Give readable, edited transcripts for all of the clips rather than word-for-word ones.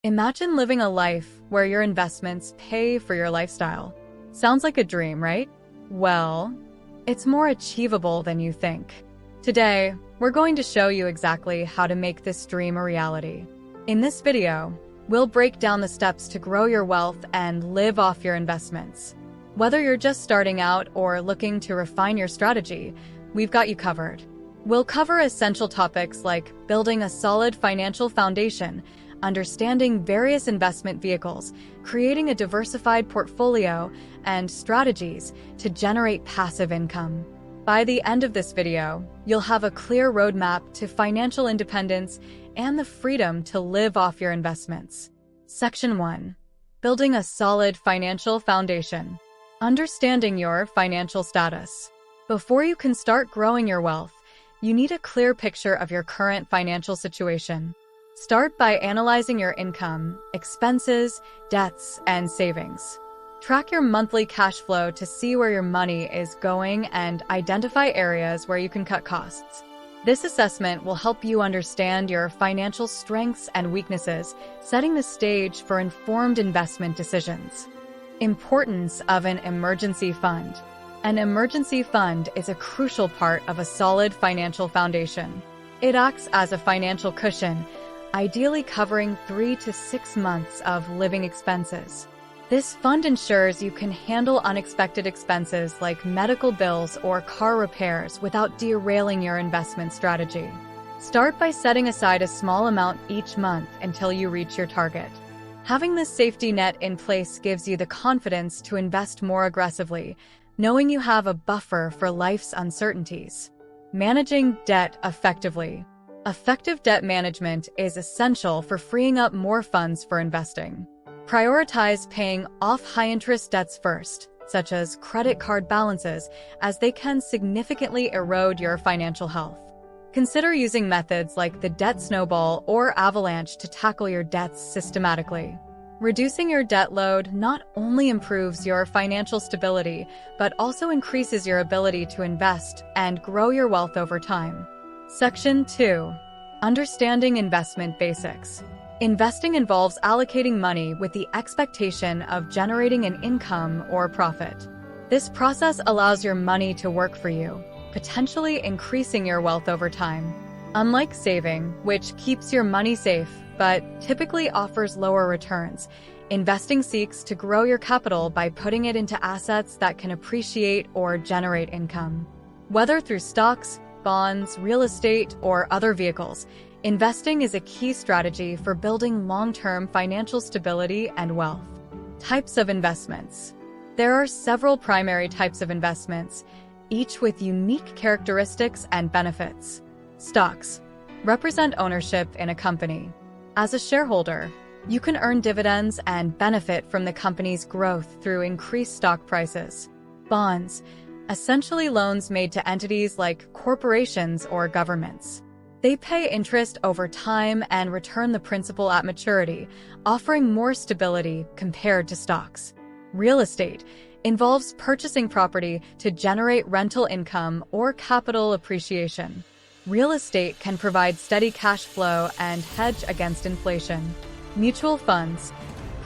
Imagine living a life where your investments pay for your lifestyle. Sounds like a dream, right? Well, it's more achievable than you think. Today, we're going to show you exactly how to make this dream a reality. In this video, we'll break down the steps to grow your wealth and live off your investments. Whether you're just starting out or looking to refine your strategy, we've got you covered. We'll cover essential topics like building a solid financial foundation, understanding various investment vehicles, creating a diversified portfolio, and strategies to generate passive income. By the end of this video, you'll have a clear roadmap to financial independence and the freedom to live off your investments. Section 1. Building a solid financial foundation. Understanding your financial status. Before you can start growing your wealth, you need a clear picture of your current financial situation. Start by analyzing your income, expenses, debts, and savings. Track your monthly cash flow to see where your money is going and identify areas where you can cut costs. This assessment will help you understand your financial strengths and weaknesses, setting the stage for informed investment decisions. Importance of an emergency fund. An emergency fund is a crucial part of a solid financial foundation. It acts as a financial cushion, ideally covering 3 to 6 months of living expenses. This fund ensures you can handle unexpected expenses like medical bills or car repairs without derailing your investment strategy. Start by setting aside a small amount each month until you reach your target. Having this safety net in place gives you the confidence to invest more aggressively, knowing you have a buffer for life's uncertainties. Managing debt effectively. Effective debt management is essential for freeing up more funds for investing. Prioritize paying off high-interest debts first, such as credit card balances, as they can significantly erode your financial health. Consider using methods like the debt snowball or avalanche to tackle your debts systematically. Reducing your debt load not only improves your financial stability, but also increases your ability to invest and grow your wealth over time. Section 2. Understanding investment basics. Investing involves allocating money with the expectation of generating an income or profit. This process allows your money to work for you, potentially increasing your wealth over time. Unlike saving, which keeps your money safe but typically offers lower returns, investing seeks to grow your capital by putting it into assets that can appreciate or generate income. Whether through stocks, bonds, real estate, or other vehicles, investing is a key strategy for building long-term financial stability and wealth. Types of investments. There are several primary types of investments, each with unique characteristics and benefits. Stocks represent ownership in a company. As a shareholder, you can earn dividends and benefit from the company's growth through increased stock prices. Bonds, essentially loans made to entities like corporations or governments. They pay interest over time and return the principal at maturity, offering more stability compared to stocks. Real estate involves purchasing property to generate rental income or capital appreciation. Real estate can provide steady cash flow and hedge against inflation. Mutual funds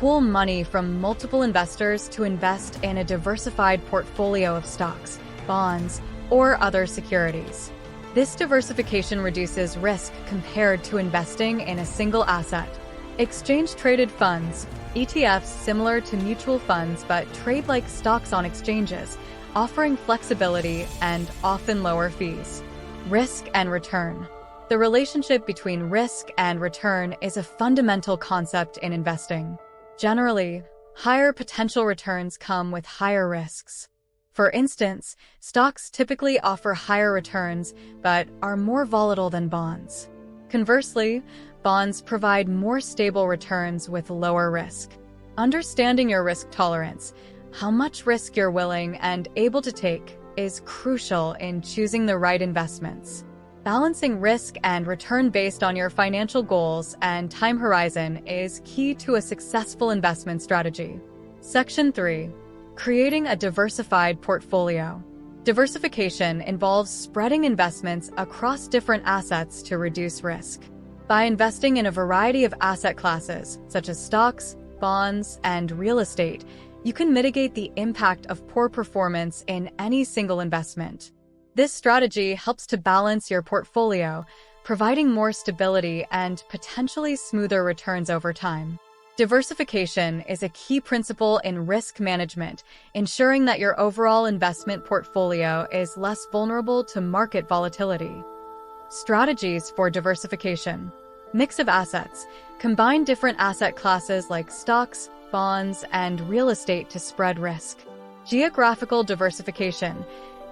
pool money from multiple investors to invest in a diversified portfolio of stocks, bonds, or other securities. This diversification reduces risk compared to investing in a single asset. Exchange-traded funds, ETFs similar to mutual funds but trade like stocks on exchanges, offering flexibility and often lower fees. Risk and return. The relationship between risk and return is a fundamental concept in investing. Generally, higher potential returns come with higher risks. For instance, stocks typically offer higher returns but are more volatile than bonds. Conversely, bonds provide more stable returns with lower risk. Understanding your risk tolerance, how much risk you're willing and able to take, is crucial in choosing the right investments. Balancing risk and return based on your financial goals and time horizon is key to a successful investment strategy. Section 3. Creating a diversified portfolio. Diversification involves spreading investments across different assets to reduce risk. By investing in a variety of asset classes, such as stocks, bonds, and real estate, you can mitigate the impact of poor performance in any single investment. This strategy helps to balance your portfolio, providing more stability and potentially smoother returns over time. Diversification is a key principle in risk management, ensuring that your overall investment portfolio is less vulnerable to market volatility. Strategies for diversification. Mix of assets. Combine different asset classes like stocks, bonds, and real estate to spread risk. Geographical diversification.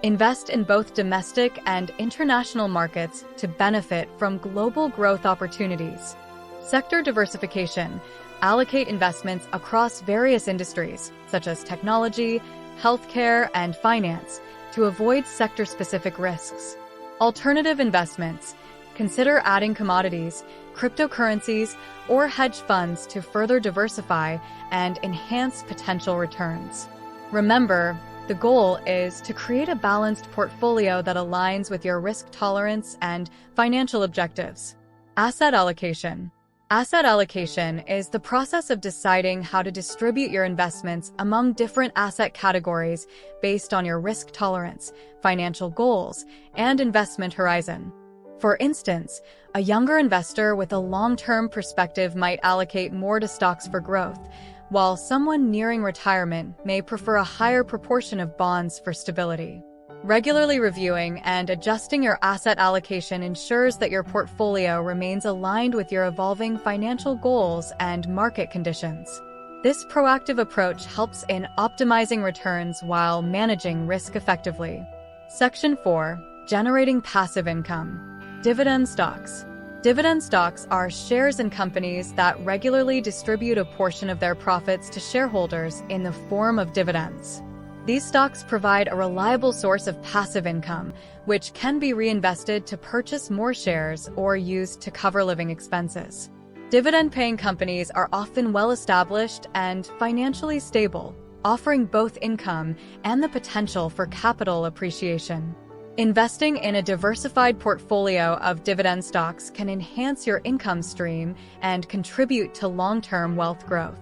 Invest in both domestic and international markets to benefit from global growth opportunities. Sector diversification. Allocate investments across various industries, such as technology, healthcare, and finance, to avoid sector-specific risks. Alternative investments. Consider adding commodities, cryptocurrencies, or hedge funds to further diversify and enhance potential returns. Remember, the goal is to create a balanced portfolio that aligns with your risk tolerance and financial objectives. Asset allocation. Asset allocation is the process of deciding how to distribute your investments among different asset categories based on your risk tolerance, financial goals, and investment horizon. For instance, a younger investor with a long-term perspective might allocate more to stocks for growth, while someone nearing retirement may prefer a higher proportion of bonds for stability. Regularly reviewing and adjusting your asset allocation ensures that your portfolio remains aligned with your evolving financial goals and market conditions. This proactive approach helps in optimizing returns while managing risk effectively. Section 4. Generating passive income. Dividend stocks. Dividend stocks are shares in companies that regularly distribute a portion of their profits to shareholders in the form of dividends. These stocks provide a reliable source of passive income, which can be reinvested to purchase more shares or used to cover living expenses. Dividend-paying companies are often well-established and financially stable, offering both income and the potential for capital appreciation. Investing in a diversified portfolio of dividend stocks can enhance your income stream and contribute to long-term wealth growth.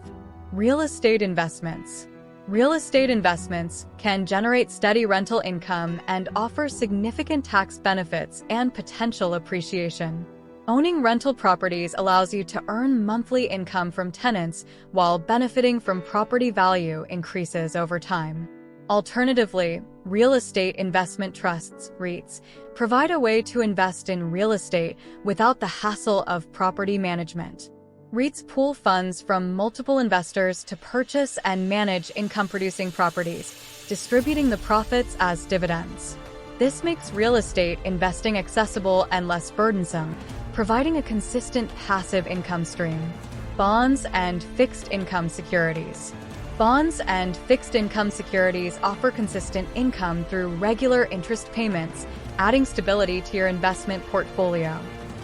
Real estate investments. Real estate investments can generate steady rental income and offer significant tax benefits and potential appreciation. Owning rental properties allows you to earn monthly income from tenants while benefiting from property value increases over time. Alternatively, real estate investment trusts, REITs, provide a way to invest in real estate without the hassle of property management. REITs pool funds from multiple investors to purchase and manage income-producing properties, distributing the profits as dividends. This makes real estate investing accessible and less burdensome, providing a consistent passive income stream. Bonds and fixed income securities. Bonds and fixed income securities offer consistent income through regular interest payments, adding stability to your investment portfolio.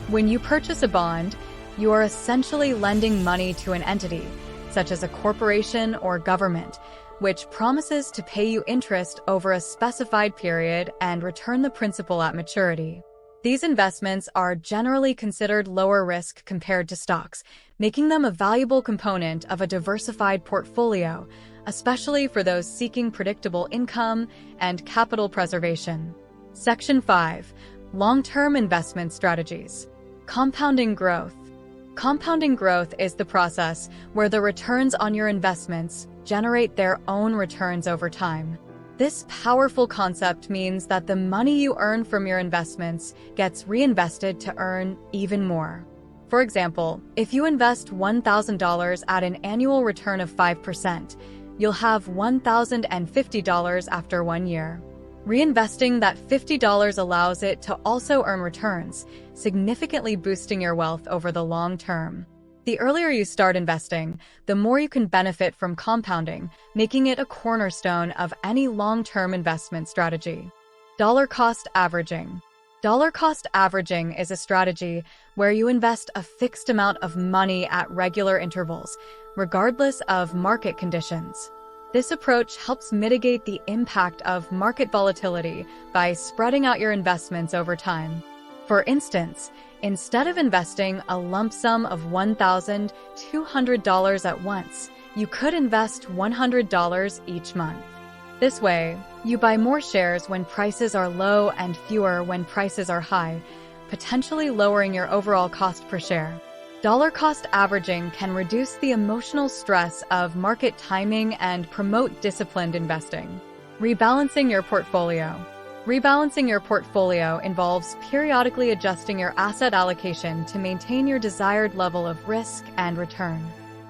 When you purchase a bond, you are essentially lending money to an entity, such as a corporation or government, which promises to pay you interest over a specified period and return the principal at maturity. These investments are generally considered lower risk compared to stocks, making them a valuable component of a diversified portfolio, especially for those seeking predictable income and capital preservation. Section 5. Long-term investment strategies. Compounding growth. Compounding growth is the process where the returns on your investments generate their own returns over time. This powerful concept means that the money you earn from your investments gets reinvested to earn even more. For example, if you invest $1,000 at an annual return of 5%, you'll have $1,050 after 1 year. Reinvesting that $50 allows it to also earn returns, significantly boosting your wealth over the long term. The earlier you start investing, the more you can benefit from compounding, making it a cornerstone of any long-term investment strategy. Dollar cost averaging. Dollar cost averaging is a strategy where you invest a fixed amount of money at regular intervals, regardless of market conditions. This approach helps mitigate the impact of market volatility by spreading out your investments over time. For instance, instead of investing a lump sum of $1,200 at once, you could invest $100 each month. This way, you buy more shares when prices are low and fewer when prices are high, potentially lowering your overall cost per share. Dollar cost averaging can reduce the emotional stress of market timing and promote disciplined investing. Rebalancing your portfolio. Rebalancing your portfolio involves periodically adjusting your asset allocation to maintain your desired level of risk and return.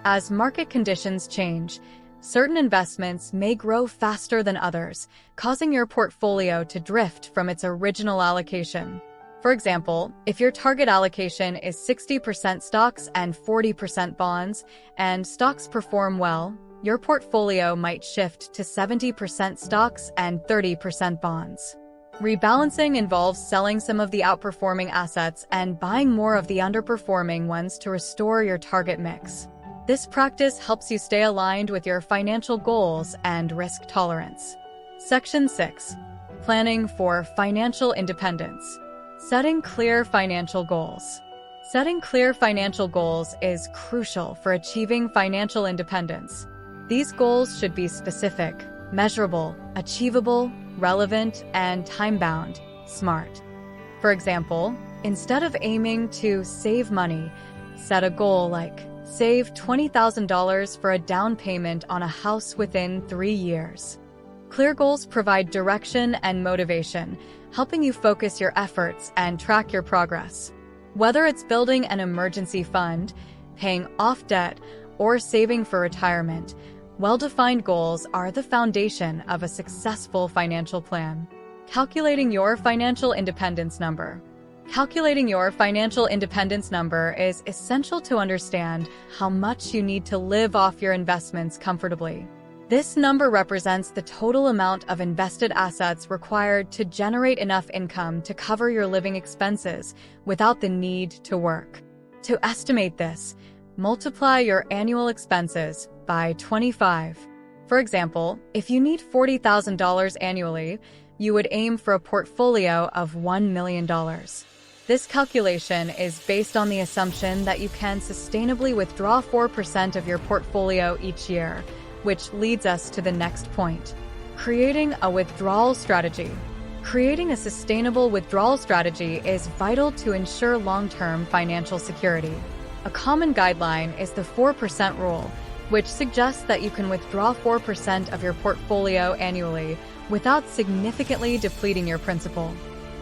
As market conditions change, certain investments may grow faster than others, causing your portfolio to drift from its original allocation. For example, if your target allocation is 60% stocks and 40% bonds, and stocks perform well, your portfolio might shift to 70% stocks and 30% bonds. Rebalancing involves selling some of the outperforming assets and buying more of the underperforming ones to restore your target mix. This practice helps you stay aligned with your financial goals and risk tolerance. Section 6. Planning for financial independence. Setting clear financial goals. Setting clear financial goals is crucial for achieving financial independence. These goals should be specific, measurable, achievable, relevant, and time-bound, SMART. For example, instead of aiming to save money, set a goal like save $20,000 for a down payment on a house within 3 years. Clear goals provide direction and motivation, helping you focus your efforts and track your progress. Whether it's building an emergency fund, paying off debt, or saving for retirement, well-defined goals are the foundation of a successful financial plan. Calculating your financial independence number. Calculating your financial independence number is essential to understand how much you need to live off your investments comfortably. This number represents the total amount of invested assets required to generate enough income to cover your living expenses without the need to work. To estimate this, multiply your annual expenses by 25. For example, if you need $40,000 annually, you would aim for a portfolio of $1 million. This calculation is based on the assumption that you can sustainably withdraw 4% of your portfolio each year, which leads us to the next point. Creating a withdrawal strategy. Creating a sustainable withdrawal strategy is vital to ensure long-term financial security. A common guideline is the 4% rule, which suggests that you can withdraw 4% of your portfolio annually without significantly depleting your principal.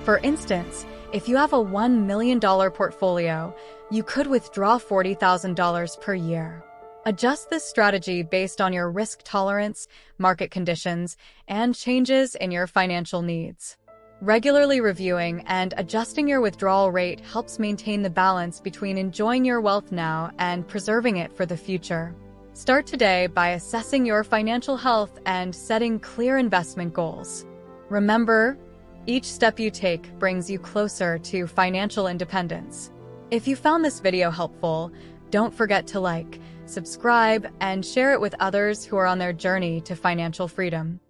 For instance, if you have a $1 million portfolio, you could withdraw $40,000 per year. Adjust this strategy based on your risk tolerance, market conditions, and changes in your financial needs. Regularly reviewing and adjusting your withdrawal rate helps maintain the balance between enjoying your wealth now and preserving it for the future. Start today by assessing your financial health and setting clear investment goals. Remember, each step you take brings you closer to financial independence. If you found this video helpful, don't forget to like, subscribe, and share it with others who are on their journey to financial freedom.